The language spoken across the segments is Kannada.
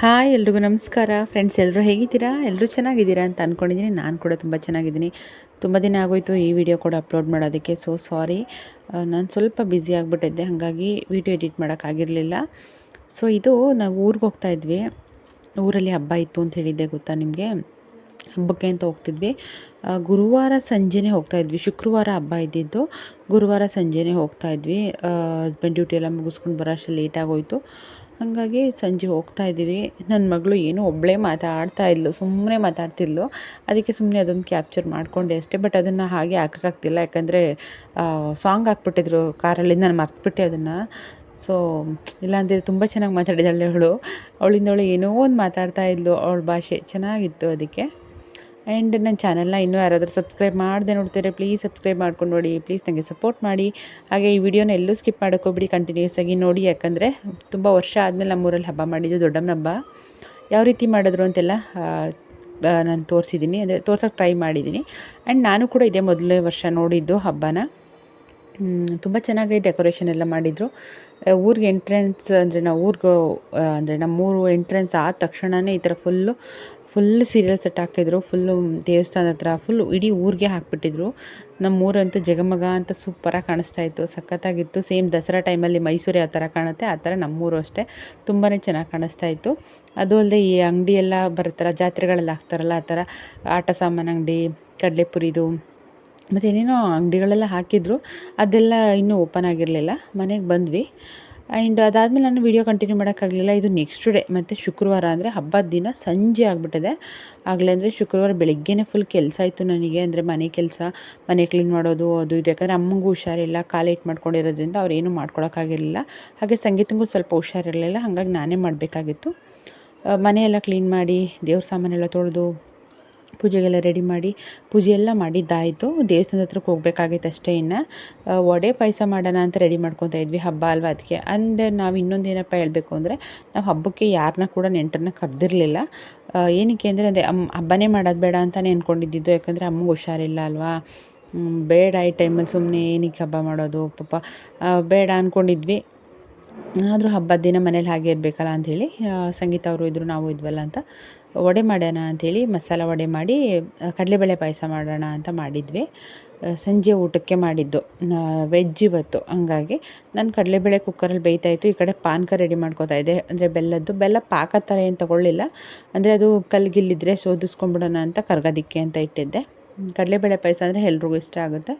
ಹಾಯ್ ಎಲ್ರಿಗೂ ನಮಸ್ಕಾರ ಫ್ರೆಂಡ್ಸ್. ಎಲ್ಲರೂ ಹೇಗಿದ್ದೀರಾ? ಎಲ್ಲರೂ ಚೆನ್ನಾಗಿದ್ದೀರಾ ಅಂತ ಅಂದ್ಕೊಂಡಿದ್ದೀನಿ. ನಾನು ಕೂಡ ತುಂಬ ಚೆನ್ನಾಗಿದ್ದೀನಿ. ತುಂಬ ದಿನ ಆಗೋಯಿತು ಈ ವಿಡಿಯೋ ಕೂಡ ಅಪ್ಲೋಡ್ ಮಾಡೋದಕ್ಕೆ. ಸೊ ಸಾರಿ, ನಾನು ಸ್ವಲ್ಪ ಬ್ಯುಸಿ ಆಗಿಬಿಟ್ಟಿದ್ದೆ, ಹಾಗಾಗಿ ವಿಡಿಯೋ ಎಡಿಟ್ ಮಾಡೋಕ್ಕಾಗಿರಲಿಲ್ಲ. ಸೊ ಇದು ನಾವು ಊರಿಗೆ ಹೋಗ್ತಾ ಇದ್ವಿ. ಊರಲ್ಲಿ ಹಬ್ಬ ಇತ್ತು ಅಂತ ಹೇಳಿದ್ದೆ, ಗೊತ್ತಾ ನಿಮಗೆ? ಹಬ್ಬಕ್ಕೆ ಅಂತ ಹೋಗ್ತಿದ್ವಿ. ಗುರುವಾರ ಸಂಜೆನೇ ಹೋಗ್ತಾ ಇದ್ವಿ. ಶುಕ್ರವಾರ ಹಬ್ಬ ಇದ್ದಿದ್ದು, ಗುರುವಾರ ಸಂಜೆನೇ ಹೋಗ್ತಾ ಇದ್ವಿ. ಹಸ್ಬೆಂಡ್ ಡ್ಯೂಟಿ ಎಲ್ಲ ಮುಗಿಸ್ಕೊಂಡು ಬರೋ ಅಷ್ಟು ಲೇಟ್ ಆಗೋಯಿತು. ಹಾಗಾಗಿ ಸಂಜೆ ಹೋಗ್ತಾ ಇದ್ದೀವಿ. ನನ್ನ ಮಗಳು ಏನೋ ಒಬ್ಬಳೇ ಮಾತಾಡ್ತಾ ಇದ್ಲು, ಸುಮ್ಮನೆ ಮಾತಾಡ್ತಿದ್ಲು. ಅದಕ್ಕೆ ಸುಮ್ಮನೆ ಅದೊಂದು ಕ್ಯಾಪ್ಚರ್ ಮಾಡಿಕೊಂಡೆ ಅಷ್ಟೇ. ಬಟ್ ಅದನ್ನು ಹಾಗೆ ಹಾಕೋಕ್ಕಾಗ್ತಿಲ್ಲ, ಯಾಕಂದರೆ ಸಾಂಗ್ ಹಾಕ್ಬಿಟ್ಟಿದ್ರು ಕಾರಲ್ಲಿ, ನಾನು ಮರ್ತುಬಿಟ್ಟೆ ಅದನ್ನು. ಸೊ ಇಲ್ಲಾಂದರೆ ತುಂಬ ಚೆನ್ನಾಗಿ ಮಾತಾಡಿದ್ದಾಳೆ ಅವಳಿಂದ ಏನೋ ಒಂದು ಮಾತಾಡ್ತಾ ಇದ್ಲು, ಅವಳ ಭಾಷೆ ಚೆನ್ನಾಗಿತ್ತು ಅದಕ್ಕೆ. ಆ್ಯಂಡ್ ನನ್ನ ಚಾನಲ್ನ ಇನ್ನೂ ಯಾರಾದರೂ ಸಬ್ಸ್ಕ್ರೈಬ್ ಮಾಡದೆ ನೋಡ್ತಾರೆ, ಪ್ಲೀಸ್ ಸಬ್ಸ್ಕ್ರೈಬ್ ಮಾಡ್ಕೊಂಡು ನೋಡಿ. ಪ್ಲೀಸ್ ನನಗೆ ಸಪೋರ್ಟ್ ಮಾಡಿ. ಹಾಗೆ ಈ ವಿಡಿಯೋನ ಎಲ್ಲೂ ಸ್ಕಿಪ್ ಮಾಡೋಕ್ಕೋಗ್ಬಿಡಿ, ಕಂಟಿನ್ಯೂಸ್ ಆಗಿ ನೋಡಿ. ಯಾಕಂದರೆ ತುಂಬ ವರ್ಷ ಆದಮೇಲೆ ನಮ್ಮೂರಲ್ಲಿ ಹಬ್ಬ ಮಾಡಿದ್ದು, ದೊಡ್ಡಮ್ಮನ ಹಬ್ಬ. ಯಾವ ರೀತಿ ಮಾಡಿದ್ರು ಅಂತೆಲ್ಲ ನಾನು ತೋರಿಸಿದ್ದೀನಿ, ಅಂದರೆ ತೋರ್ಸೋಕ್ಕೆ ಟ್ರೈ ಮಾಡಿದ್ದೀನಿ. ಆ್ಯಂಡ್ ನಾನು ಕೂಡ ಇದೇ ಮೊದಲನೇ ವರ್ಷ ನೋಡಿದ್ದು ಹಬ್ಬನ. ತುಂಬ ಚೆನ್ನಾಗಿ ಡೆಕೋರೇಷನ್ ಎಲ್ಲ ಮಾಡಿದರು. ಊರಿಗೆ ಎಂಟ್ರೆನ್ಸ್ ಅಂದರೆ ನಾವು ಊರಿಗೆ ಅಂದರೆ ನಮ್ಮೂರು ಎಂಟ್ರೆನ್ಸ್ ಆದ ತಕ್ಷಣವೇ ಈ ಥರ ಫುಲ್ ಸೀರಿಯಲ್ ಸೆಟ್ ಹಾಕಿದ್ರು. ಫುಲ್ಲು ದೇವಸ್ಥಾನದ ಹತ್ರ ಫುಲ್ಲು ಇಡೀ ಊರಿಗೆ ಹಾಕ್ಬಿಟ್ಟಿದ್ರು. ನಮ್ಮೂರಂತೂ ಜಗಮಗ ಅಂತ ಸೂಪರಾಗಿ ಕಾಣಿಸ್ತಾ ಇತ್ತು, ಸಖತ್ತಾಗಿತ್ತು. ಸೇಮ್ ದಸರಾ ಟೈಮಲ್ಲಿ ಮೈಸೂರು ಯಾವ ಥರ ಕಾಣುತ್ತೆ ಆ ಥರ ನಮ್ಮೂರು ಅಷ್ಟೇ, ತುಂಬಾ ಚೆನ್ನಾಗಿ ಕಾಣಿಸ್ತಾ ಇತ್ತು. ಅದು ಅಲ್ಲದೆ ಈ ಅಂಗಡಿ ಎಲ್ಲ ಬರುತ್ತಲ್ಲ, ಜಾತ್ರೆಗಳೆಲ್ಲ ಹಾಕ್ತಾರಲ್ಲ ಆ ಥರ ಆಟ ಸಾಮಾನು ಅಂಗಡಿ, ಕಡಲೆಪುರಿದು ಮತ್ತು ಏನೇನೋ ಅಂಗಡಿಗಳೆಲ್ಲ ಹಾಕಿದ್ರು. ಅದೆಲ್ಲ ಇನ್ನೂ ಓಪನ್ ಆಗಿರಲಿಲ್ಲ. ಮನೆಗೆ ಬಂದ್ವಿ. ಆ್ಯಂಡ್ ಅದಾದಮೇಲೆ ನಾನು ವೀಡಿಯೋ ಕಂಟಿನ್ಯೂ ಮಾಡೋಕ್ಕಾಗಲಿಲ್ಲ. ಇದು ನೆಕ್ಸ್ಟ್ ಡೇ, ಮತ್ತು ಶುಕ್ರವಾರ ಅಂದರೆ ಹಬ್ಬದ ದಿನ ಸಂಜೆ ಆಗಿಬಿಟ್ಟಿದೆ. ಆಗಲೇ ಅಂದರೆ ಶುಕ್ರವಾರ ಬೆಳಗ್ಗೆನೇ ಫುಲ್ ಕೆಲಸ ಇತ್ತು ನನಗೆ. ಅಂದರೆ ಮನೆ ಕೆಲಸ, ಮನೆ ಕ್ಲೀನ್ ಮಾಡೋದು ಅದು ಇದು. ಯಾಕಂದರೆ ಅಮ್ಮಂಗೂ ಹುಷಾರಿಲ್ಲ, ಕಾಲೇಟ್ ಮಾಡ್ಕೊಂಡಿರೋದ್ರಿಂದ ಅವ್ರೇನು ಮಾಡ್ಕೊಳಕ್ಕಾಗಿರಲಿಲ್ಲ. ಹಾಗೆ ಸಂಗೀತಂಗೂ ಸ್ವಲ್ಪ ಹುಷಾರಿರಲಿಲ್ಲ, ಹಾಗಾಗಿ ನಾನೇ ಮಾಡಬೇಕಾಗಿತ್ತು. ಮನೆಯೆಲ್ಲ ಕ್ಲೀನ್ ಮಾಡಿ, ದೇವ್ರ ಸಾಮಾನೆಲ್ಲ ತೊಳೆದು, ಪೂಜೆಗೆಲ್ಲ ರೆಡಿ ಮಾಡಿ, ಪೂಜೆ ಎಲ್ಲ ಮಾಡಿದ್ದಾಯಿತು. ದೇವಸ್ಥಾನದ ಹತ್ರಕ್ಕೆ ಹೋಗ್ಬೇಕಾಗಿತ್ತು ಅಷ್ಟೇ. ಇನ್ನು ವಡೆ ಪಾಯಸ ಮಾಡೋಣ ಅಂತ ರೆಡಿ ಮಾಡ್ಕೊತಾ ಇದ್ವಿ, ಹಬ್ಬ ಅಲ್ವಾ ಅದಕ್ಕೆ. ಅಂದರೆ ನಾವು ಇನ್ನೊಂದು ಏನಪ್ಪ ಹೇಳಬೇಕು ಅಂದರೆ, ನಾವು ಹಬ್ಬಕ್ಕೆ ಯಾರನ್ನ ಕೂಡ ನೆಂಟರನ್ನ ಕರೆದಿರಲಿಲ್ಲ. ಏನಕ್ಕೆ ಅಂದರೆ ಹಬ್ಬನೇ ಮಾಡೋದು ಬೇಡ ಅಂತಲೇ ಅಂದ್ಕೊಂಡಿದ್ದು. ಯಾಕಂದರೆ ಅಮ್ಮಗೆ ಹುಷಾರಿಲ್ಲ ಅಲ್ವಾ, ಬೇಡ ಈ ಟೈಮಲ್ಲಿ ಸುಮ್ಮನೆ ಏನಕ್ಕೆ ಹಬ್ಬ ಮಾಡೋದು, ಪಾಪ ಬೇಡ ಅಂದ್ಕೊಂಡಿದ್ವಿ. ಆದರೂ ಹಬ್ಬದ ದಿನ ಮನೇಲಿ ಹಾಗೆ ಇರಬೇಕಲ್ಲ ಅಂಥೇಳಿ, ಸಂಗೀತ ಅವರು ಇದ್ದರು, ನಾವು ಇದ್ವಲ್ಲ ಅಂತ ವಡೆ ಮಾಡೋಣ ಅಂಥೇಳಿ ಮಸಾಲ ವಡೆ ಮಾಡಿ ಕಡಲೆಬೇಳೆ ಪಾಯಸ ಮಾಡೋಣ ಅಂತ ಮಾಡಿದ್ವಿ. ಸಂಜೆ ಊಟಕ್ಕೆ ಮಾಡಿದ್ದು, ವೆಜ್ ಇವತ್ತು. ಹಂಗಾಗಿ ನಾನು ಕಡಲೆಬೇಳೆ ಕುಕ್ಕರಲ್ಲಿ ಬೇಯ್ತಾಯಿತ್ತು, ಈ ಕಡೆ ಪಾನಕ ರೆಡಿ ಮಾಡ್ಕೋತಾ ಇದ್ದೆ. ಅಂದರೆ ಬೆಲ್ಲ ಪಾಕ ಥರ ಏನು ತೊಗೊಳ್ಳಿಲ್ಲ, ಅಂದರೆ ಅದು ಕಲ್ಗಿಲ್ಲಿದ್ರೆ ಸೋದಿಸ್ಕೊಂಬಿಡೋಣ ಅಂತ ಕರ್ಗೋದಕ್ಕೆ ಅಂತ ಇಟ್ಟಿದ್ದೆ. ಕಡಲೆಬೇಳೆ ಪಾಯಸ ಅಂದರೆ ಎಲ್ರಿಗೂ ಇಷ್ಟ ಆಗುತ್ತೆ.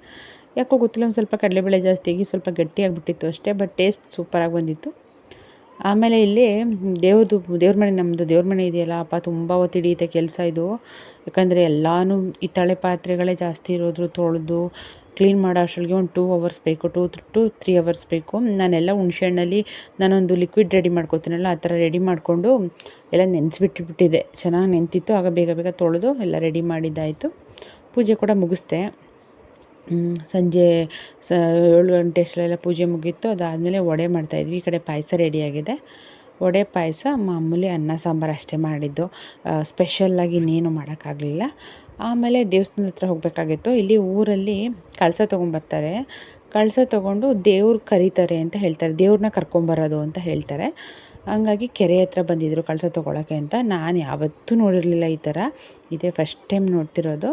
ಯಾಕೋ ಗೊತ್ತಿಲ್ಲ, ಒಂದು ಸ್ವಲ್ಪ ಕಡಲೆಬೇಳೆ ಜಾಸ್ತಿಯಾಗಿ ಸ್ವಲ್ಪ ಗಟ್ಟಿಯಾಗಿಬಿಟ್ಟಿತ್ತು ಅಷ್ಟೇ. ಬಟ್ ಟೇಸ್ಟ್ ಸೂಪರಾಗಿ ಬಂದಿತ್ತು. ಆಮೇಲೆ ಇಲ್ಲಿ ದೇವ್ರ ಮನೆ, ನಮ್ಮದು ದೇವ್ರ ಮನೆ ಇದೆಯಲ್ಲ ಅಪ್ಪ, ತುಂಬ ಹೊತ್ತು ಹಿಡಿಯುತ್ತೆ ಕೆಲಸ ಇದು. ಯಾಕಂದರೆ ಎಲ್ಲನೂ ಹಿತ್ತಾಳೆ ಪಾತ್ರೆಗಳೇ ಜಾಸ್ತಿ ಇರೋದು, ತೊಳೆದು ಕ್ಲೀನ್ ಮಾಡೋ ಅಷ್ಟರೊಳಗೆ ಒಂದು 2 ಅವರ್ಸ್ ಬೇಕು, 2 to 3 ಅವರ್ಸ್ ಬೇಕು. ನಾನೆಲ್ಲ ಹುಣ್ಸೆಹಣ್ಣಲ್ಲಿ ನಾನೊಂದು ಲಿಕ್ವಿಡ್ ರೆಡಿ ಮಾಡ್ಕೊತೀನಲ್ಲ, ಆ ಥರ ರೆಡಿ ಮಾಡಿಕೊಂಡು ಎಲ್ಲ ನೆನೆಸ್ಬಿಟ್ಟಿದ್ದೆ. ಚೆನ್ನಾಗಿ ನೆಂತಿತ್ತು, ಆಗ ಬೇಗ ಬೇಗ ತೊಳೆದು ಎಲ್ಲ ರೆಡಿ ಮಾಡಿದ್ದಾಯಿತು. ಪೂಜೆ ಕೂಡ ಮುಗಿಸ್ದೆ. ಸಂಜೆ 7 ಗಂಟೆ ಅಷ್ಟರಲ್ಲೆಲ್ಲ ಪೂಜೆ ಮುಗೀತು. ಅದಾದಮೇಲೆ ವಡೆ ಮಾಡ್ತಾಯಿದ್ವಿ. ಈ ಕಡೆ ಪಾಯಸ ರೆಡಿಯಾಗಿದೆ. ವಡೆ ಪಾಯಸ ಮಾಮೂಲಿ ಅನ್ನ ಸಾಂಬಾರು ಅಷ್ಟೇ ಮಾಡಿದ್ದು, ಸ್ಪೆಷಲ್ಲಾಗಿ ಇನ್ನೇನು ಮಾಡೋಕ್ಕಾಗಲಿಲ್ಲ. ಆಮೇಲೆ ದೇವಸ್ಥಾನದ ಹತ್ರ ಹೋಗಬೇಕಾಗಿತ್ತು. ಇಲ್ಲಿ ಊರಲ್ಲಿ ಕಳಸ ತೊಗೊಂಬರ್ತಾರೆ. ಕಳಸ ತೊಗೊಂಡು ದೇವ್ರು ಕರೀತಾರೆ ಅಂತ ಹೇಳ್ತಾರೆ, ದೇವ್ರನ್ನ ಕರ್ಕೊಂಬರೋದು ಅಂತ ಹೇಳ್ತಾರೆ. ಹಂಗಾಗಿ ಕೆರೆ ಹತ್ರ ಬಂದಿದ್ದರು ಕಳಸ ತೊಗೊಳಕ್ಕೆ ಅಂತ. ನಾನು ಯಾವತ್ತೂ ನೋಡಿರಲಿಲ್ಲ ಈ ಥರ, ಇದೇ ಫಸ್ಟ್ ಟೈಮ್ ನೋಡ್ತಿರೋದು.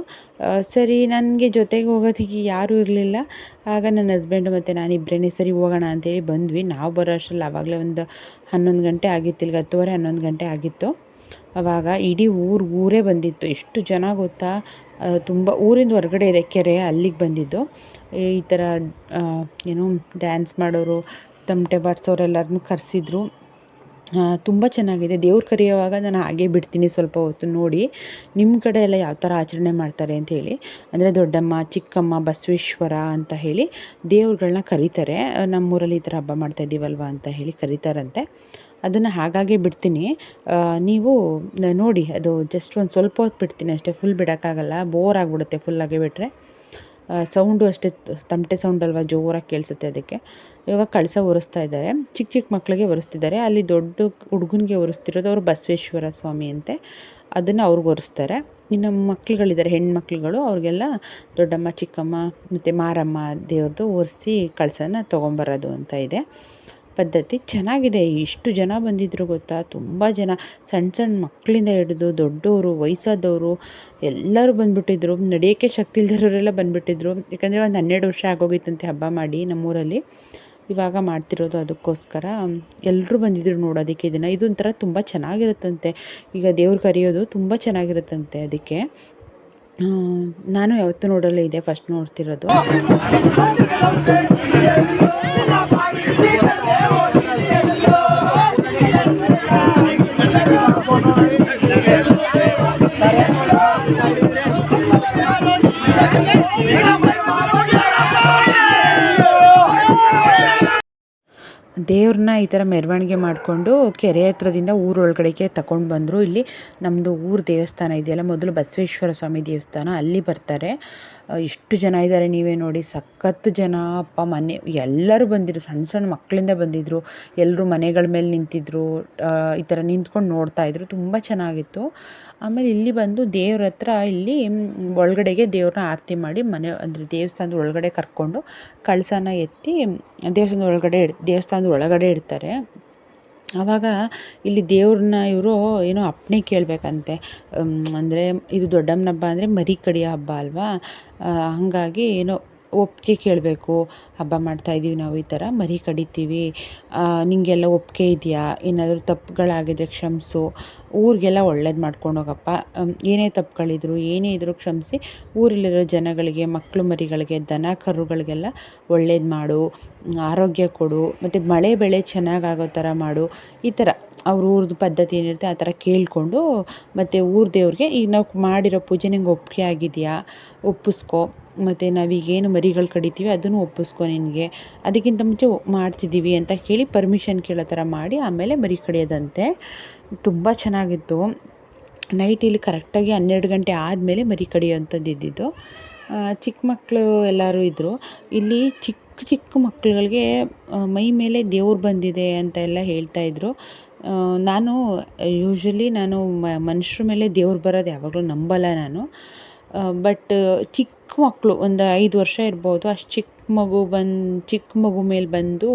ಸರಿ, ನನಗೆ ಜೊತೆಗೆ ಹೋಗೋದಕ್ಕೆ ಯಾರೂ ಇರಲಿಲ್ಲ. ಆಗ ನನ್ನ ಹಸ್ಬೆಂಡು ಮತ್ತು ನಾನಿಬ್ಬರೇ ಸರಿ ಹೋಗೋಣ ಅಂತೇಳಿ ಬಂದ್ವಿ. ನಾವು ಬರೋ ಅಷ್ಟರಲ್ಲಿ ಆವಾಗಲೇ ಒಂದು 11 ಗಂಟೆ ಆಗಿತ್ತು, ಇಲ್ಲಿಗೆ 10:30 11 ಗಂಟೆ ಆಗಿತ್ತು. ಆವಾಗ ಇಡೀ ಊರೇ ಬಂದಿತ್ತು. ಎಷ್ಟು ಜನ ಗೊತ್ತಾ, ತುಂಬ ಊರಿಂದ ಹೊರಗಡೆ ಇದೆ ಕೆರೆ, ಅಲ್ಲಿಗೆ ಬಂದಿದ್ದು. ಈ ಥರ ಏನು ಡ್ಯಾನ್ಸ್ ಮಾಡೋರು, ತಮಟೆ ಬಾರಿಸೋರೆಲ್ಲರನ್ನೂ ಕರೆಸಿದ್ರು. ತುಂಬ ಚೆನ್ನಾಗಿದೆ. ದೇವ್ರು ಕರೆಯುವಾಗ ನಾನು ಹಾಗೆ ಬಿಡ್ತೀನಿ ಸ್ವಲ್ಪ ಹೊತ್ತು ನೋಡಿ, ನಿಮ್ಮ ಕಡೆ ಎಲ್ಲ ಯಾವ ಥರ ಆಚರಣೆ ಮಾಡ್ತಾರೆ ಅಂಥೇಳಿ. ಅಂದರೆ ದೊಡ್ಡಮ್ಮ, ಚಿಕ್ಕಮ್ಮ, ಬಸವೇಶ್ವರ ಅಂತ ಹೇಳಿ ದೇವ್ರುಗಳನ್ನ ಕರೀತಾರೆ. ನಮ್ಮೂರಲ್ಲಿ ಈ ಥರ ಹಬ್ಬ ಮಾಡ್ತಾಯಿದ್ದೀವಲ್ವ ಅಂತ ಹೇಳಿ ಕರೀತಾರಂತೆ. ಅದನ್ನು ಹಾಗಾಗಿ ಬಿಡ್ತೀನಿ. ನೀವು ನೋಡಿ, ಅದು ಜಸ್ಟ್ ಒಂದು ಸ್ವಲ್ಪ ಹೊತ್ತು ಬಿಡ್ತೀನಿ ಅಷ್ಟೇ, ಫುಲ್ ಬಿಡೋಕ್ಕಾಗಲ್ಲ, ಬೋರ್ ಆಗಿಬಿಡುತ್ತೆ ಫುಲ್ಲಾಗೆ ಬಿಟ್ಟರೆ. ಸೌಂಡು ಅಷ್ಟೇ, ತಮಟೆ ಸೌಂಡ್ ಅಲ್ವಾ, ಜೋರಾಗಿ ಕೇಳಿಸುತ್ತೆ ಅದಕ್ಕೆ. ಇವಾಗ ಕಳಸ ಒರೆಸ್ತಾ ಇದ್ದಾರೆ, ಚಿಕ್ಕ ಮಕ್ಕಳಿಗೆ ಒರೆಸ್ತಿದ್ದಾರೆ. ಅಲ್ಲಿ ದೊಡ್ಡ ಹುಡುಗನಿಗೆ ಒರೆಸ್ತಿರೋದು ಅವರು ಬಸವೇಶ್ವರ ಸ್ವಾಮಿ ಅಂತೆ, ಅದನ್ನು ಅವ್ರಿಗೆ ಒರೆಸ್ತಾರೆ. ಇನ್ನು ಮಕ್ಳುಗಳಿದ್ದಾರೆ, ಹೆಣ್ಮಕ್ಳುಗಳು, ಅವ್ರಿಗೆಲ್ಲ ದೊಡ್ಡಮ್ಮ, ಚಿಕ್ಕಮ್ಮ ಮತ್ತು ಮಾರಮ್ಮ ದೇವ್ರದ್ದು ಒರೆಸಿ ಕಳಸನ ತೊಗೊಂಬರೋದು ಅಂತ ಇದೆ. ಪದ್ಧತಿ ಚೆನ್ನಾಗಿದೆ. ಎಷ್ಟು ಜನ ಬಂದಿದ್ರು ಗೊತ್ತಾ, ತುಂಬ ಜನ, ಸಣ್ಣ ಸಣ್ಣ ಮಕ್ಕಳಿಂದ ಹಿಡಿದು ದೊಡ್ಡವರು, ವಯಸ್ಸಾದವರು ಎಲ್ಲರೂ ಬಂದುಬಿಟ್ಟಿದ್ರು. ನಡೆಯೋಕ್ಕೆ ಶಕ್ತಿ ಇಲ್ದಿರೋರೆಲ್ಲ ಬಂದುಬಿಟ್ಟಿದ್ರು. ಯಾಕಂದರೆ ಒಂದು 12 ವರ್ಷ ಆಗೋಗಿತ್ತಂತೆ ಹಬ್ಬ ಮಾಡಿ ನಮ್ಮೂರಲ್ಲಿ. ಇವಾಗ ಮಾಡ್ತಿರೋದು, ಅದಕ್ಕೋಸ್ಕರ ಎಲ್ಲರೂ ಬಂದಿದ್ರು ನೋಡೋದಕ್ಕೆ ಇದನ್ನು. ಇದೊಂಥರ ತುಂಬ ಚೆನ್ನಾಗಿರುತ್ತಂತೆ. ಈಗ ದೇವ್ರು ಕರೆಯೋದು ತುಂಬ ಚೆನ್ನಾಗಿರುತ್ತಂತೆ. ಅದಕ್ಕೆ ನಾನು ಯಾವತ್ತೂ ನೋಡಲ್ಲ, ಇದೆ ಫಸ್ಟ್ ನೋಡ್ತಿರೋದು. ದೇವ್ರನ್ನ ಈ ಥರ ಮೆರವಣಿಗೆ ಮಾಡಿಕೊಂಡು ಕೆರೆ ಹತ್ರದಿಂದ ಊರೊಳಗಡೆಗೆ ತಗೊಂಡು ಬಂದರು. ಇಲ್ಲಿ ನಮ್ಮದು ಊರು ದೇವಸ್ಥಾನ ಇದೆಯಲ್ಲ, ಮೊದಲು ಬಸವೇಶ್ವರ ಸ್ವಾಮಿ ದೇವಸ್ಥಾನ, ಅಲ್ಲಿ ಬರ್ತಾರೆ. ಎಷ್ಟು ಜನ ಇದ್ದಾರೆ ನೀವೇ ನೋಡಿ, ಸಖತ್ತು ಜನ. ಅಪ್ಪ ಮನೆ ಎಲ್ಲರೂ ಬಂದಿದ್ರು, ಸಣ್ಣ ಸಣ್ಣ ಮಕ್ಕಳಿಂದ ಬಂದಿದ್ದರು. ಎಲ್ಲರೂ ಮನೆಗಳ ಮೇಲೆ ನಿಂತಿದ್ದರು, ಈ ಥರ ನಿಂತ್ಕೊಂಡು ನೋಡ್ತಾಯಿದ್ರು. ತುಂಬ ಚೆನ್ನಾಗಿತ್ತು. ಆಮೇಲೆ ಇಲ್ಲಿ ಬಂದು ದೇವ್ರ ಹತ್ರ ಇಲ್ಲಿ ಒಳಗಡೆಗೆ ದೇವ್ರನ್ನ ಆರತಿ ಮಾಡಿ ಮನೆ ಅಂದರೆ ದೇವಸ್ಥಾನದ ಒಳಗಡೆ ಕರ್ಕೊಂಡು ಕಳಸನ ಎತ್ತಿ ದೇವಸ್ಥಾನದ ಒಳಗಡೆ ಇಡ್ತಾರೆ. ಆವಾಗ ಇಲ್ಲಿ ದೇವ್ರನ್ನ ಇವರು ಏನೋ ಅಪ್ಪಣೆ ಕೇಳಬೇಕಂತೆ. ಅಂದರೆ ಇದು ದೊಡ್ಡಮ್ಮನ ಹಬ್ಬ ಅಂದರೆ ಮರಿ ಕಡಿಯೋ ಹಬ್ಬ ಅಲ್ವಾ, ಹಾಗಾಗಿ ಏನೋ ಒಪ್ಪಿಗೆ ಕೇಳಬೇಕು. ಹಬ್ಬ ಮಾಡ್ತಾಯಿದ್ದೀವಿ ನಾವು, ಈ ಥರ ಮರಿ ಕಡಿತೀವಿ, ನಿಮಗೆಲ್ಲ ಒಪ್ಪಿಗೆ ಇದೆಯಾ, ಏನಾದರೂ ತಪ್ಪುಗಳಾಗಿದ್ರೆ ಕ್ಷಮಿಸು, ಊರಿಗೆಲ್ಲ ಒಳ್ಳೇದು ಮಾಡ್ಕೊಂಡೋಗಪ್ಪ, ಏನೇ ತಪ್ಪುಗಳಿದ್ರು ಏನೇ ಇದ್ದರೂ ಕ್ಷಮಿಸಿ, ಊರಲ್ಲಿರೋ ಜನಗಳಿಗೆ, ಮಕ್ಕಳು ಮರಿಗಳಿಗೆ, ದನ ಕರುಗಳಿಗೆಲ್ಲ ಒಳ್ಳೇದು ಮಾಡು, ಆರೋಗ್ಯ ಕೊಡು, ಮತ್ತು ಮಳೆ ಬೆಳೆ ಚೆನ್ನಾಗಾಗೋ ಥರ ಮಾಡು. ಈ ಥರ ಅವ್ರ ಊರದ್ದು ಪದ್ಧತಿ ಏನಿರುತ್ತೆ ಆ ಥರ ಕೇಳಿಕೊಂಡು, ಮತ್ತು ಊರ ದೇವ್ರಿಗೆ ಈಗ ನಾವು ಮಾಡಿರೋ ಪೂಜೆ ನಿಂಗೆ ಒಪ್ಪಿಗೆ ಆಗಿದೆಯಾ, ಒಪ್ಪಿಸ್ಕೊ, ಮತ್ತು ನಾವೀಗೇನು ಮರಿಗಳು ಕಡಿತೀವಿ ಅದನ್ನು ಒಪ್ಪಿಸ್ಕೊ, ನಿನಗೆ ಅದಕ್ಕಿಂತ ಮುಂಚೆ ಮಾಡ್ತಿದ್ದೀವಿ ಅಂತ ಕೇಳಿ ಪರ್ಮಿಷನ್ ಕೇಳೋ ಥರ ಮಾಡಿ ಆಮೇಲೆ ಮರಿ ಕಡಿಯೋದಂತೆ. ತುಂಬ ಚೆನ್ನಾಗಿತ್ತು. ನೈಟ್ ಇಲ್ಲಿ ಕರೆಕ್ಟಾಗಿ 12 ಗಂಟೆ ಆದಮೇಲೆ ಮರಿ ಕಡಿಯೋಂಥದ್ದು ಇದ್ದಿದ್ದು. ಚಿಕ್ಕ ಮಕ್ಕಳು ಎಲ್ಲರೂ ಇದ್ದರು. ಇಲ್ಲಿ ಚಿಕ್ಕ ಚಿಕ್ಕ ಮಕ್ಕಳುಗಳಿಗೆ ಮೈ ಮೇಲೆ ದೇವ್ರು ಬಂದಿದೆ ಅಂತ ಎಲ್ಲ ಹೇಳ್ತಾಯಿದ್ರು. ನಾನು ಯೂಶ್ವಲಿ ಮನುಷ್ಯರ ಮೇಲೆ ದೇವ್ರು ಬರೋದು ಯಾವಾಗಲೂ ನಂಬಲ್ಲ ನಾನು. ಬಟ್ ಚಿಕ್ಕ ಮಕ್ಕಳು ಒಂದು 5 ವರ್ಷ ಇರ್ಬೋದು, ಅಷ್ಟು ಚಿಕ್ಕ ಮಗು ಮೇಲೆ ಬಂದು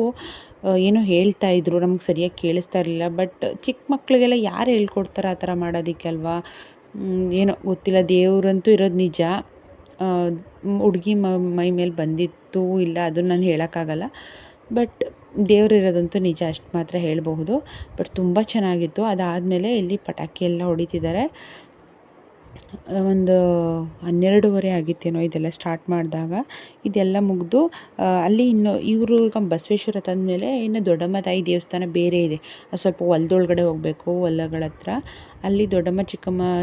ಏನೋ ಹೇಳ್ತಾಯಿದ್ರು. ನಮ್ಗೆ ಸರಿಯಾಗಿ ಕೇಳಿಸ್ತಾ ಇರಲಿಲ್ಲ. ಬಟ್ ಚಿಕ್ಕ ಮಕ್ಕಳಿಗೆಲ್ಲ ಯಾರು ಹೇಳ್ಕೊಡ್ತಾರೆ ಆ ಥರ ಮಾಡೋದಕ್ಕೆ ಅಲ್ವಾ, ಏನೋ ಗೊತ್ತಿಲ್ಲ. ದೇವ್ರಂತೂ ಇರೋದು ನಿಜ. ಹುಡುಗಿ ಮೈ ಮೇಲೆ ಬಂದಿತ್ತು ಇಲ್ಲ ಅದನ್ನು ನಾನು ಹೇಳೋಕ್ಕಾಗಲ್ಲ. ಬಟ್ ದೇವ್ರು ಇರೋದಂತೂ ನಿಜ, ಅಷ್ಟು ಮಾತ್ರ ಹೇಳಬಹುದು. ಬಟ್ ತುಂಬ ಚೆನ್ನಾಗಿತ್ತು. ಅದಾದಮೇಲೆ ಇಲ್ಲಿ ಪಟಾಕಿ ಎಲ್ಲ ಹೊಡಿತಿದ್ದಾರೆ. ಒಂದು 12:30 ಆಗಿತ್ತೇನೋ ಇದೆಲ್ಲ ಸ್ಟಾರ್ಟ್ ಮಾಡಿದಾಗ. ಇದೆಲ್ಲ ಮುಗಿದು ಅಲ್ಲಿ ಇನ್ನು ಇವರು ಈಗ ಬಸವೇಶ್ವರ ತಂದಮೇಲೆ ಇನ್ನು ದೊಡ್ಡಮ್ಮ ತಾಯಿ ದೇವಸ್ಥಾನ ಬೇರೆ ಇದೆ. ಅದು ಸ್ವಲ್ಪ ಹೊಲದೊಳಗಡೆ ಹೋಗಬೇಕು, ಹೊಲಗಳ ಹತ್ರ. ಅಲ್ಲಿ ದೊಡ್ಡಮ್ಮ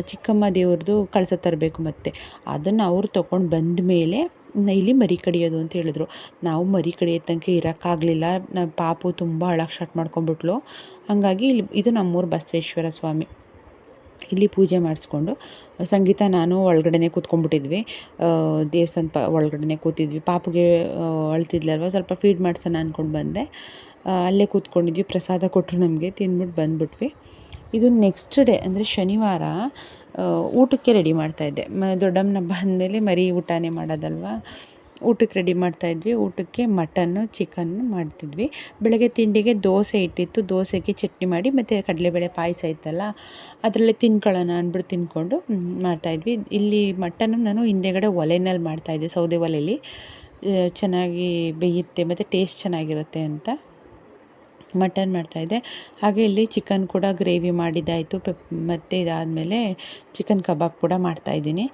ಚಿಕ್ಕಮ್ಮ ದೇವ್ರದ್ದು ಕಳಸ ತರಬೇಕು. ಮತ್ತು ಅದನ್ನು ಅವ್ರು ತೊಗೊಂಡು ಬಂದ ಮೇಲೆ ಇಲ್ಲಿ ಮರಿ ಕಡಿಯೋದು ಅಂತ ಹೇಳಿದ್ರು. ನಾವು ಮರಿ ಕಡಿಯೋ ತನಕ ಇರೋಕ್ಕಾಗಲಿಲ್ಲ. ಪಾಪು ತುಂಬ ಅಳಕ್ಕೆ ಸ್ಟಾರ್ಟ್ ಮಾಡ್ಕೊಂಡ್ಬಿಟ್ಲು. ಹಾಗಾಗಿ ಇದು ನಮ್ಮೂರು ಬಸವೇಶ್ವರ ಸ್ವಾಮಿ. ಇಲ್ಲಿ ಪೂಜೆ ಮಾಡಿಸ್ಕೊಂಡು ಸಂಗೀತ ನಾನು ಒಳಗಡೆನೇ ಕೂತ್ಕೊಂಡ್ಬಿಟ್ಟಿದ್ವಿ. ದೇವಸ್ಥಾನ ಒಳಗಡೆನೇ ಕೂತಿದ್ವಿ. ಪಾಪುಗೆ ಅಳ್ತಿದ್ಲಲ್ವ, ಸ್ವಲ್ಪ ಫೀಡ್ ಮಾಡಿಸೋಣ ಅಂದ್ಕೊಂಡು ಬಂದೆ. ಅಲ್ಲೇ ಕೂತ್ಕೊಂಡಿದ್ವಿ. ಪ್ರಸಾದ ಕೊಟ್ಟರು ನಮಗೆ, ತಿಂದ್ಬಿಟ್ಟು ಬಂದುಬಿಟ್ವಿ. ಇದು ನೆಕ್ಸ್ಟ್ ಡೇ ಅಂದರೆ ಶನಿವಾರ ಊಟಕ್ಕೆ ರೆಡಿ ಮಾಡ್ತಾಯಿದ್ದೆ. ದೊಡ್ಡಮ್ಮನ ಹಬ್ಬ ಅಂದಮೇಲೆ ಮರಿ ಊಟನೇ ಮಾಡೋದಲ್ವ, ಊಟಕ್ಕೆ ರೆಡಿ ಮಾಡ್ತಾಯಿದ್ವಿ. ಊಟಕ್ಕೆ ಮಟನ್ನು ಚಿಕನ್ನು ಮಾಡ್ತಿದ್ವಿ. ಬೆಳಗ್ಗೆ ತಿಂಡಿಗೆ ದೋಸೆ ಇಟ್ಟಿತ್ತು, ದೋಸೆಗೆ ಚಟ್ನಿ ಮಾಡಿ ಮತ್ತು ಕಡಲೆಬೇಳೆ ಪಾಯಸ ಇತ್ತಲ್ಲ ಅದರಲ್ಲೇ ತಿನ್ಕೊಳ್ಳೋಣ ಅಂದ್ಬಿಟ್ಟು ತಿಂದ್ಕೊಂಡು ಮಾಡ್ತಾಯಿದ್ವಿ. ಇಲ್ಲಿ ಮಟನ್ನು ನಾನು ಹಿಂದೆಗಡೆ ಒಲೆಯಲ್ಲಿ ಮಾಡ್ತಾಯಿದ್ದೆ, ಸೌದೆ ಒಲೆಯಲ್ಲಿ. ಚೆನ್ನಾಗಿ ಬೇಯುತ್ತೆ ಮತ್ತು ಟೇಸ್ಟ್ ಚೆನ್ನಾಗಿರುತ್ತೆ ಅಂತ ಮಟನ್ ಮಾಡ್ತಾಯಿದ್ದೆ. ಹಾಗೆ ಇಲ್ಲಿ ಚಿಕನ್ ಕೂಡ ಗ್ರೇವಿ ಮಾಡಿದ್ದಾಯಿತು. ಮತ್ತು ಇದಾದಮೇಲೆ ಚಿಕನ್ ಕಬಾಬ್ ಕೂಡ ಮಾಡ್ತಾಯಿದ್ದೀನಿ.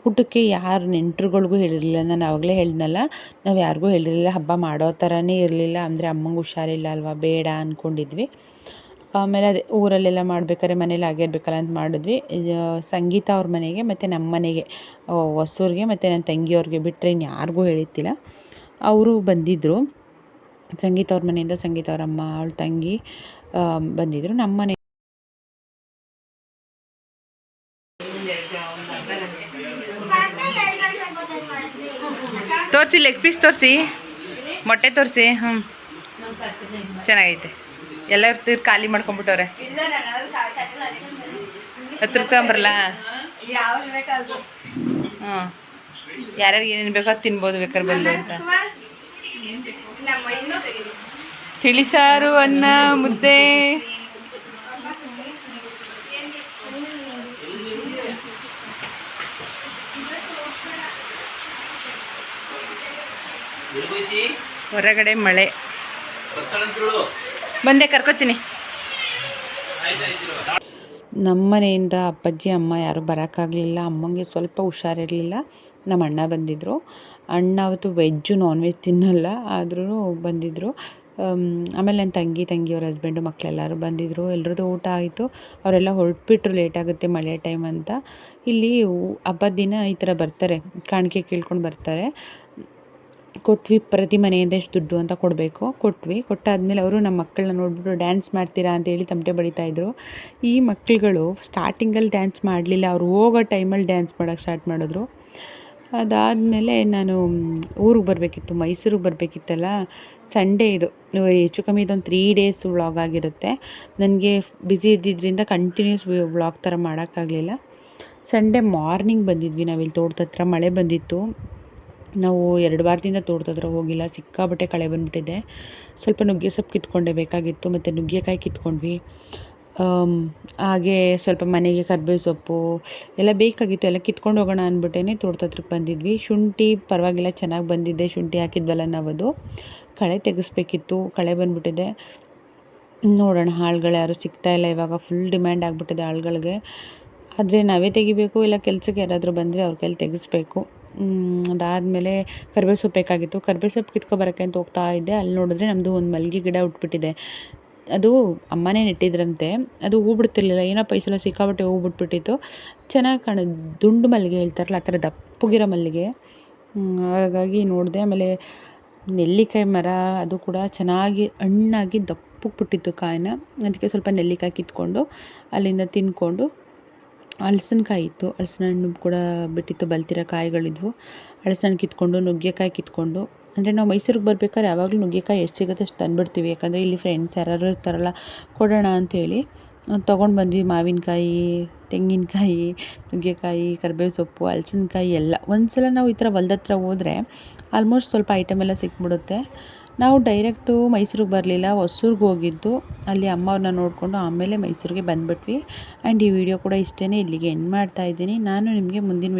ಊಟಕ್ಕೆ ಯಾರು ನೆಂಟರುಗಳಿಗೂ ಹೇಳಿರಲಿಲ್ಲ. ನಾನು ಆವಾಗಲೇ ಹೇಳಿದ್ನಲ್ಲ, ನಾವು ಯಾರಿಗೂ ಹೇಳಿರಲಿಲ್ಲ. ಹಬ್ಬ ಮಾಡೋ ಥರನೇ ಇರಲಿಲ್ಲ. ಅಂದರೆ ಅಮ್ಮಂಗೆ ಹುಷಾರಿಲ್ಲ ಅಲ್ವಾ, ಬೇಡ ಅಂದ್ಕೊಂಡಿದ್ವಿ. ಆಮೇಲೆ ಅದೇ ಊರಲ್ಲೆಲ್ಲ ಮಾಡ್ಬೇಕಾದ್ರೆ ಮನೇಲಿ ಆಗಿರ್ಬೇಕಲ್ಲ ಅಂತ ಮಾಡಿದ್ವಿ. ಸಂಗೀತ ಅವ್ರ ಮನೆಗೆ ಮತ್ತು ನಮ್ಮ ಮನೆಗೆ, ಹೊಸೂರಿಗೆ ಮತ್ತು ನನ್ನ ತಂಗಿಯವ್ರಿಗೆ ಬಿಟ್ಟರೆ ಇನ್ಯಾರಿಗೂ ಹೇಳಿತ್ತಿಲ್ಲ. ಅವರು ಬಂದಿದ್ದರು. ಸಂಗೀತ ಅವ್ರ ಮನೆಯಿಂದ ಸಂಗೀತ ಅವ್ರ ಅಮ್ಮ, ಅವಳ ತಂಗಿ ಬಂದಿದ್ದರು. ನಮ್ಮ ಮನೆ ತೋರಿಸಿ, ಲೆಗ್ ಪೀಸ್ ತೋರಿಸಿ, ಮೊಟ್ಟೆ ತೋರಿಸಿ. ಚೆನ್ನಾಗೈತೆ. ಎಲ್ಲ ಖಾಲಿ ಮಾಡ್ಕೊಂಬಿಟ್ಟವ್ರೆ. ಹತ್ರ ತಗೊಂಬರಲ್ಲ. ಯಾರ್ಯಾರಿಗೆ ಏನೇನು ಬೇಕೋ ಅದು ತಿನ್ಬೋದು ಬೇಕಾದ್ರೆ ಬಂದು ಅಂತ. ತಿಳಿಸಾರು, ಅನ್ನ, ಮುದ್ದೆ. ಹೊರಗಡೆ ಮಳೆ ಬಂದೆ, ಕರ್ಕೋತೀನಿ. ನಮ್ಮ ಮನೆಯಿಂದ ಅಪ್ಪಾಜಿ ಅಮ್ಮ ಯಾರೂ ಬರೋಕ್ಕಾಗಲಿಲ್ಲ. ಅಮ್ಮಂಗೆ ಸ್ವಲ್ಪ ಹುಷಾರಿರಲಿಲ್ಲ. ನಮ್ಮ ಅಣ್ಣ ಬಂದಿದ್ದರು. ಅಣ್ಣ ಅವತ್ತು ವೆಜ್ಜು ನಾನ್ ವೆಜ್ ತಿನ್ನಲ್ಲ, ಆದ್ರೂ ಬಂದಿದ್ದರು. ಆಮೇಲೆ ನನ್ನ ತಂಗಿಯವ್ರ ಹಸ್ಬೆಂಡು ಮಕ್ಕಳೆಲ್ಲರೂ ಬಂದಿದ್ದರು. ಎಲ್ರದ್ದು ಊಟ ಆಯಿತು. ಅವರೆಲ್ಲ ಹೊರಟ್ಬಿಟ್ರು, ಲೇಟಾಗುತ್ತೆ ಮಳೆ ಟೈಮ್ ಅಂತ. ಇಲ್ಲಿ ಹಬ್ಬದ ದಿನ ಈ ಥರ ಬರ್ತಾರೆ, ಕಾಣಿಕೆ ಕೇಳ್ಕೊಂಡು ಬರ್ತಾರೆ. ಕೊಟ್ವಿ, ಪ್ರತಿ ಮನೆಯಿಂದ ಎಷ್ಟು ದುಡ್ಡು ಅಂತ ಕೊಡಬೇಕು. ಕೊಟ್ಟಾದಮೇಲೆ ಅವರು ನಮ್ಮ ಮಕ್ಕಳನ್ನ ನೋಡಿಬಿಟ್ಟು ಡ್ಯಾನ್ಸ್ ಮಾಡ್ತೀರಾ ಅಂತೇಳಿ ತಮಟೆ ಬಡಿತಾಯಿದ್ರು. ಈ ಮಕ್ಕಳುಗಳು ಸ್ಟಾರ್ಟಿಂಗಲ್ಲಿ ಡ್ಯಾನ್ಸ್ ಮಾಡಲಿಲ್ಲ, ಅವ್ರು ಹೋಗೋ ಟೈಮಲ್ಲಿ ಡ್ಯಾನ್ಸ್ ಮಾಡೋಕ್ಕೆ ಸ್ಟಾರ್ಟ್ ಮಾಡಿದ್ರು. ಅದಾದಮೇಲೆ ನಾನು ಊರಿಗೆ ಬರಬೇಕಿತ್ತು, ಮೈಸೂರಿಗೆ ಬರಬೇಕಿತ್ತಲ್ಲ. ಸಂಡೇ ಇದು, ಹೆಚ್ಚು ಕಮ್ಮಿ ಇದೊಂದು 3 ಡೇಸ್ ವ್ಲಾಗ್ ಆಗಿರುತ್ತೆ. ನನಗೆ ಬ್ಯುಸಿ ಇದ್ದಿದ್ದರಿಂದ ಕಂಟಿನ್ಯೂಸ್ ವ್ಲಾಗ್ ಥರ ಮಾಡೋಕ್ಕಾಗಲಿಲ್ಲ. ಸಂಡೇ ಮಾರ್ನಿಂಗ್ ಬಂದಿದ್ವಿ ನಾವಿಲ್ಲಿ ತೋಟದ ಹತ್ರ. ಮಳೆ ಬಂದಿತ್ತು. ನಾವು 2 ವಾರದಿಂದ ತೋಟದ ಹತ್ರ ಹೋಗಿಲ್ಲ, ಸಿಕ್ಕಾಬಟ್ಟೆ ಕಳೆ ಬಂದುಬಿಟ್ಟಿದೆ. ಸ್ವಲ್ಪ ನುಗ್ಗೆ ಸೊಪ್ಪು ಕಿತ್ಕೊಂಡೆ ಬೇಕಾಗಿತ್ತು, ಮತ್ತು ನುಗ್ಗೆಕಾಯಿ ಕಿತ್ಕೊಂಡ್ವಿ. ಹಾಗೆ ಸ್ವಲ್ಪ ಮನೆಗೆ ಕರ್ಬೇವು ಸೊಪ್ಪು ಎಲ್ಲ ಬೇಕಾಗಿತ್ತು, ಎಲ್ಲ ಕಿತ್ಕೊಂಡು ಹೋಗೋಣ ಅಂದ್ಬಿಟ್ಟೇ ತೋಟದ ಹತ್ರಕ್ಕೆ ಬಂದಿದ್ವಿ. ಶುಂಠಿ ಪರವಾಗಿಲ್ಲ, ಚೆನ್ನಾಗಿ ಬಂದಿದ್ದೆ. ಶುಂಠಿ ಹಾಕಿದ್ವಲ್ಲ ನಾವು, ಅದು ಕಳೆ ತೆಗೆಸ್ಬೇಕಿತ್ತು. ಕಳೆ ಬಂದುಬಿಟ್ಟಿದೆ. ನೋಡೋಣ, ಆಳುಗಳು ಯಾರೂ ಸಿಗ್ತಾಯಿಲ್ಲ ಇವಾಗ. ಫುಲ್ ಡಿಮ್ಯಾಂಡ್ ಆಗಿಬಿಟ್ಟಿದೆ ಆಳುಗಳಿಗೆ. ಆದರೆ ನಾವೇ ತೆಗಿಬೇಕು, ಇಲ್ಲ ಕೆಲಸಕ್ಕೆ ಯಾರಾದರೂ ಬಂದರೆ ಅವ್ರ ಕೈಲಿ ತೆಗೆಸ್ಬೇಕು. ಅದಾದಮೇಲೆ ಕರ್ಬೇವು ಸೊಪ್ಪು ಬೇಕಾಗಿತ್ತು. ಕರ್ಬೇವು ಸೊಪ್ಪು ಕಿತ್ಕೊಬರೋಕ್ಕೆ ಅಂತ ಹೋಗ್ತಾ ಇದ್ದೆ. ಅಲ್ಲಿ ನೋಡಿದ್ರೆ ನಮ್ಮದು ಒಂದು ಮಲ್ಲಿಗೆ ಗಿಡ ಉಟ್ಬಿಟ್ಟಿದೆ. ಅದು ಅಮ್ಮನೇ ನೆಟ್ಟಿದ್ರಂತೆ. ಅದು ಹೂ ಬಿಡ್ತಿರ್ಲಿಲ್ಲ, ಏನಪ್ಪ ಈ ಸಲ ಸಿಕ್ಕಾಬಟ್ಟೆ ಹೂ ಬಿಟ್ಬಿಟ್ಟಿತ್ತು. ಚೆನ್ನಾಗಿ ದುಂಡು ಮಲ್ಲಿಗೆ ಹೇಳ್ತಾರಲ್ಲ, ಆ ಥರ ದಪ್ಪಗಿರೋ ಮಲ್ಲಿಗೆ. ಹಾಗಾಗಿ ನೋಡಿದೆ. ಆಮೇಲೆ ನೆಲ್ಲಿಕಾಯಿ ಮರ, ಅದು ಕೂಡ ಚೆನ್ನಾಗಿ ಹಣ್ಣಾಗಿ ದಪ್ಪಗೆ ಬಿಟ್ಟಿತ್ತು ಕಾಯಿನ. ಅದಕ್ಕೆ ಸ್ವಲ್ಪ ನೆಲ್ಲಿಕಾಯಿ ಕಿತ್ಕೊಂಡು ಅಲ್ಲಿಂದ ತಿಂದ್ಕೊಂಡು, ಹಲಸಿನಕಾಯಿ ಇತ್ತು, ಹಲಸಿನ ಹಣ್ಣು ಕೂಡ ಬಿಟ್ಟಿತ್ತು, ಬಲ್ತಿರೋ ಕಾಯಿಗಳಿದ್ವು. ಹಲಸಿನ ಹಣ್ಣು ಕಿತ್ಕೊಂಡು, ನುಗ್ಗೆಕಾಯಿ ಕಿತ್ಕೊಂಡು, ಅಂದರೆ ನಾವು ಮೈಸೂರಿಗೆ ಬರ್ಬೇಕಾದ್ರೆ ಯಾವಾಗಲೂ ನುಗ್ಗೆಕಾಯಿ ಎಷ್ಟು ಸಿಗುತ್ತೆ ಅಷ್ಟು ತಂದುಬಿಡ್ತೀವಿ. ಯಾಕಂದರೆ ಇಲ್ಲಿ ಫ್ರೆಂಡ್ಸ್ ಯಾರು ಇರ್ತಾರಲ್ಲ, ಕೊಡೋಣ ಅಂಥೇಳಿ ತೊಗೊಂಡು ಬಂದ್ವಿ. ಮಾವಿನಕಾಯಿ, ತೆಂಗಿನಕಾಯಿ, ನುಗ್ಗೆಕಾಯಿ, ಕರಿಬೇವು ಸೊಪ್ಪು, ಹಲಸಿನಕಾಯಿ ಎಲ್ಲ. ಒಂದು ಸಲ ನಾವು ಈ ಥರ ಹೊಲ್ದ ಹತ್ರ ಹೋದರೆ ಆಲ್ಮೋಸ್ಟ್ ಸ್ವಲ್ಪ ಐಟಮ್ ಎಲ್ಲ ಸಿಕ್ಬಿಡುತ್ತೆ. ನಾವು ಡೈರೆಕ್ಟು ಮೈಸೂರಿಗೆ ಬರಲಿಲ್ಲ, ಹೊಸೂರಿಗೆ ಹೋಗಿದ್ದು. ಅಲ್ಲಿ ಅಮ್ಮವ್ರನ್ನ ನೋಡಿಕೊಂಡು ಆಮೇಲೆ ಮೈಸೂರಿಗೆ ಬಂದುಬಿಟ್ವಿ. ಆ್ಯಂಡ್ ಈ ವಿಡಿಯೋ ಕೂಡ ಇಷ್ಟೇ, ಇಲ್ಲಿಗೆ ಎಂಡ್ ಮಾಡ್ತಾಯಿದ್ದೀನಿ. ನಾನು ನಿಮಗೆ ಮುಂದಿನ